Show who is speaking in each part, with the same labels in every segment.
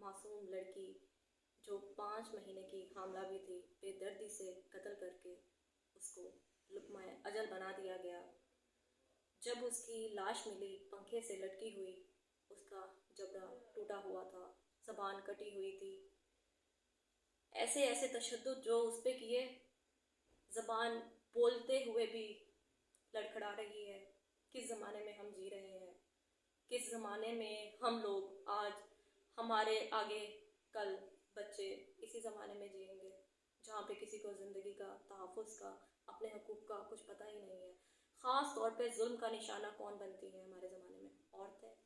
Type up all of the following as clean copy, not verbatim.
Speaker 1: मासूम लड़की जो 5 महीने की हामला भी थी, बेदर्दी से कत्ल करके उसको लुक़्माए अजल बना दिया गया। जब उसकी लाश मिली पंखे से लटकी हुई, उसका जबड़ा टूटा हुआ था, ज़बान कटी हुई थी। ऐसे ऐसे तशद्दुद जो उस पे किए, ज़बान बोलते हुए भी लड़खड़ा रही है। किस ज़माने में हम जी रहे हैं, किस ज़माने में हम लोग आज, हमारे आगे कल बच्चे इसी ज़माने में जिएंगे जहाँ पे किसी को ज़िंदगी का, तहफ़्फ़ुज़ का, अपने हकूक़ का कुछ पता ही नहीं है। ख़ास तौर पे जुल्म का निशाना कौन बनती है हमारे ज़माने में? औरतें।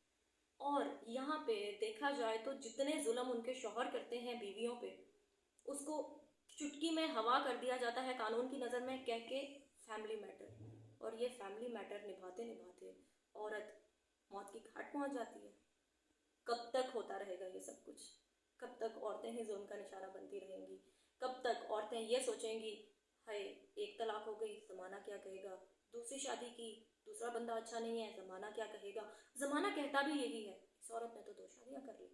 Speaker 1: और यहाँ पे देखा जाए तो जितने जुल्म उनके शौहर करते हैं बीवियों पे, उसको चुटकी में हवा कर दिया जाता है कानून की नज़र में, कह के फैमिली मैटर। और ये फैमिली मैटर निभाते निभाते औरत मौत की घाट पहुँच जाती है। कब तक होता रहेगा ये सब कुछ? कब तक औरतें ही जुल्म का निशाना बनती रहेंगी? कब तक औरतें ये सोचेंगी, हाय एक तलाक हो गई, ज़माना क्या कहेगा, दूसरी शादी की, दूसरा बंदा अच्छा नहीं है, ज़माना क्या कहेगा। ज़माना कहता भी यही है, इस औरत ने तो 2 शादियाँ कर ली,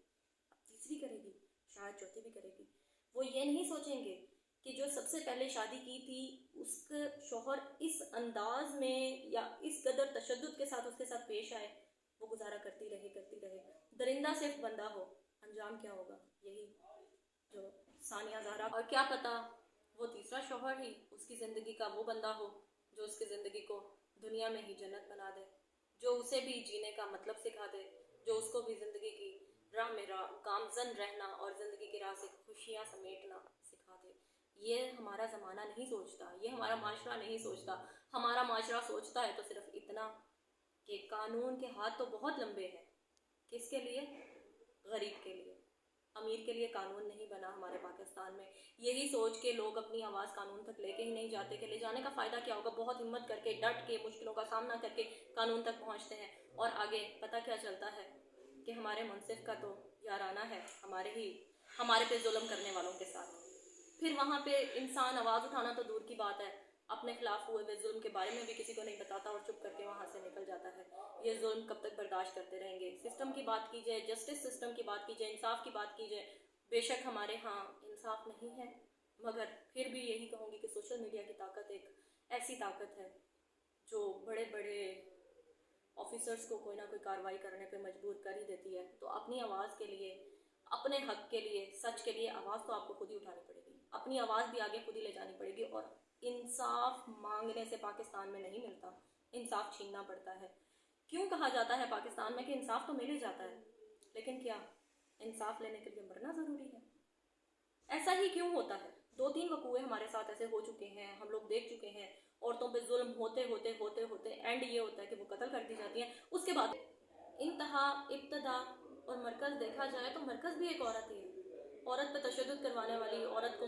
Speaker 1: अब तीसरी करेगी, शायद चौथी भी करेगी। वो ये नहीं सोचेंगे कि जो सबसे पहले शादी की थी उसके शौहर इस अंदाज में या इस कदर तशद्दुद के साथ उसके साथ पेश आए, वो गुजारा करती रहे। दरिंदा सिर्फ बंदा हो, अंजाम क्या होगा? यही जो सानिया ज़हरा। और क्या पता वो तीसरा शौहर ही उसकी ज़िंदगी का वो बंदा हो जो उसकी ज़िंदगी को दुनिया में ही जन्नत बना दे, जो उसे भी जीने का मतलब सिखा दे, जो उसको भी ज़िंदगी की राह में गामजन रहना और ज़िंदगी की राह से खुशियाँ समेटना सिखा दे। ये हमारा ज़माना नहीं सोचता, ये हमारा माशरा नहीं सोचता। हमारा माशरा सोचता है तो सिर्फ इतना कि कानून के हाथ तो बहुत लंबे हैं। किसके लिए? गरीब के लिए। अमीर के लिए कानून नहीं बना हमारे पाकिस्तान में। यही सोच के लोग अपनी आवाज़ कानून तक लेके ही नहीं जाते कि ले जाने का फ़ायदा क्या होगा। बहुत हिम्मत करके, डट के, मुश्किलों का सामना करके कानून तक पहुंचते हैं और आगे पता क्या चलता है कि हमारे मुनसिफ का तो याराना है हमारे पे जुल्म करने वालों के साथ। फिर वहाँ पे इंसान आवाज़ उठाना तो दूर की बात है, अपने खिलाफ हुए हुए जुल्म के बारे में भी किसी को नहीं बताता और चुप करके वहाँ से निकल जाता है। ये जुल्म कब तक बर्दाश्त करते रहेंगे? सिस्टम की बात की जाए, जस्टिस सिस्टम की बात की जाए, इंसाफ की बात की जाए, बेशक हमारे यहाँ इंसाफ नहीं है, मगर फिर भी यही कहूँगी कि सोशल मीडिया की ताकत एक ऐसी ताकत है जो बड़े बड़े ऑफिसर्स को कोई ना कोई कार्रवाई करने पे मजबूर कर ही देती है। तो अपनी आवाज़ के लिए, अपने हक के लिए, सच के लिए आवाज़ तो आपको खुद ही उठानी पड़ेगी, अपनी आवाज़ भी आगे खुद ही ले जानी पड़ेगी। और इंसाफ मांगने से पाकिस्तान में नहीं मिलता, इंसाफ छीनना पड़ता है। क्यों कहा जाता है पाकिस्तान में कि इंसाफ तो मिल ही जाता है, लेकिन क्या इंसाफ लेने के लिए मरना ज़रूरी है? ऐसा ही क्यों होता है? 2-3 वकूए हमारे साथ ऐसे हो चुके हैं, हम लोग देख चुके हैं। औरतों पे जुल्म होते होते एंड ये होता है कि वो कत्ल कर दी जाती हैं। उसके बाद इंतहा, इब्तदा और मरकज़ देखा जाए तो मरकज़ भी एक औरत ही है। औरत पे तशद्दुद करवाने वाली औरत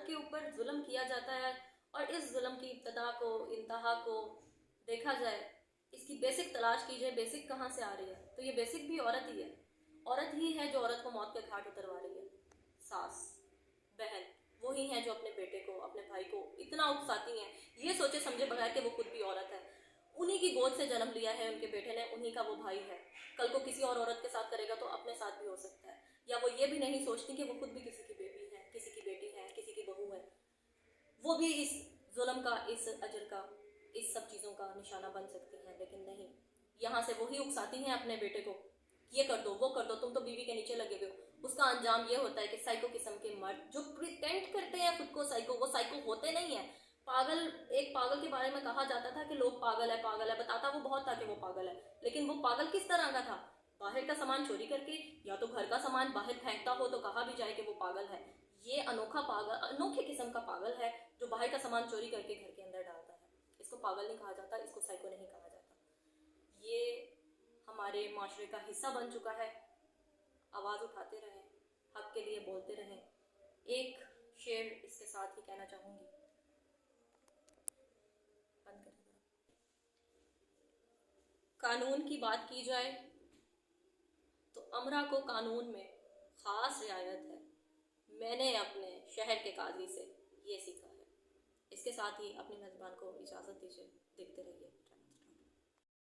Speaker 1: के ऊपर जुल्म किया जाता है। और इस जुल्म की इब्तदा को, इंतहा को देखा जाए, इसकी बेसिक तलाश की जाए, बेसिक कहाँ से आ रही है, तो ये बेसिक भी औरत ही है। औरत ही है जो औरत को मौत के घाट उतरवा रही है। सास, बहन वही है जो अपने बेटे को, अपने भाई को इतना उकसाती हैं, ये सोचे समझे बगैर कि वो खुद भी औरत है। उन्हीं की गोद से जन्म लिया है उनके बेटे ने, उन्हीं का वो भाई है। कल को किसी और औरत के साथ करेगा तो अपने साथ भी हो सकता है। या वो ये भी नहीं सोचती कि वो खुद भी किसी की बेबी है, किसी की बेटी है, किसी की बहू है, वो भी इस जुल्म का, इस अजर का, इस सब चीज़ों का निशाना बन सकती हैं। लेकिन नहीं, यहाँ से वही उकसाती हैं अपने बेटे को, ये कर दो, वो कर दो, तुम तो बीवी के नीचे लगे हुए हो। उसका अंजाम ये होता है कि साइको किस्म के मर्द जो प्रिटेंड करते हैं खुद को साइको, वो साइको होते नहीं है। पागल, एक पागल के बारे में कहा जाता था कि लोग पागल है, बताता वो बहुत था कि वो पागल है, लेकिन वो पागल किस तरह का था? बाहर का सामान चोरी करके या तो घर का सामान बाहर फेंकता हो तो कहा भी जाए कि वो पागल है। ये अनोखा पागल, अनोखे किस्म का पागल है जो बाहर का सामान चोरी करके घर के अंदर डालता है। इसको पागल नहीं कहा जाता, इसको साइको नहीं कहा जाता। ये हमारे माशरे का हिस्सा बन चुका है। आवाज़ उठाते रहें, हक के लिए बोलते रहें। एक शेर इसके साथ ही कहना चाहूँगी, बंद करें। कानून की बात की जाए तो अमरा को कानून में ख़ास रियायत है। मैंने अपने शहर के काजी से ये सीखा है। इसके साथ ही अपनी मेज़बान को इजाज़त दीजिए। देखते रहिए।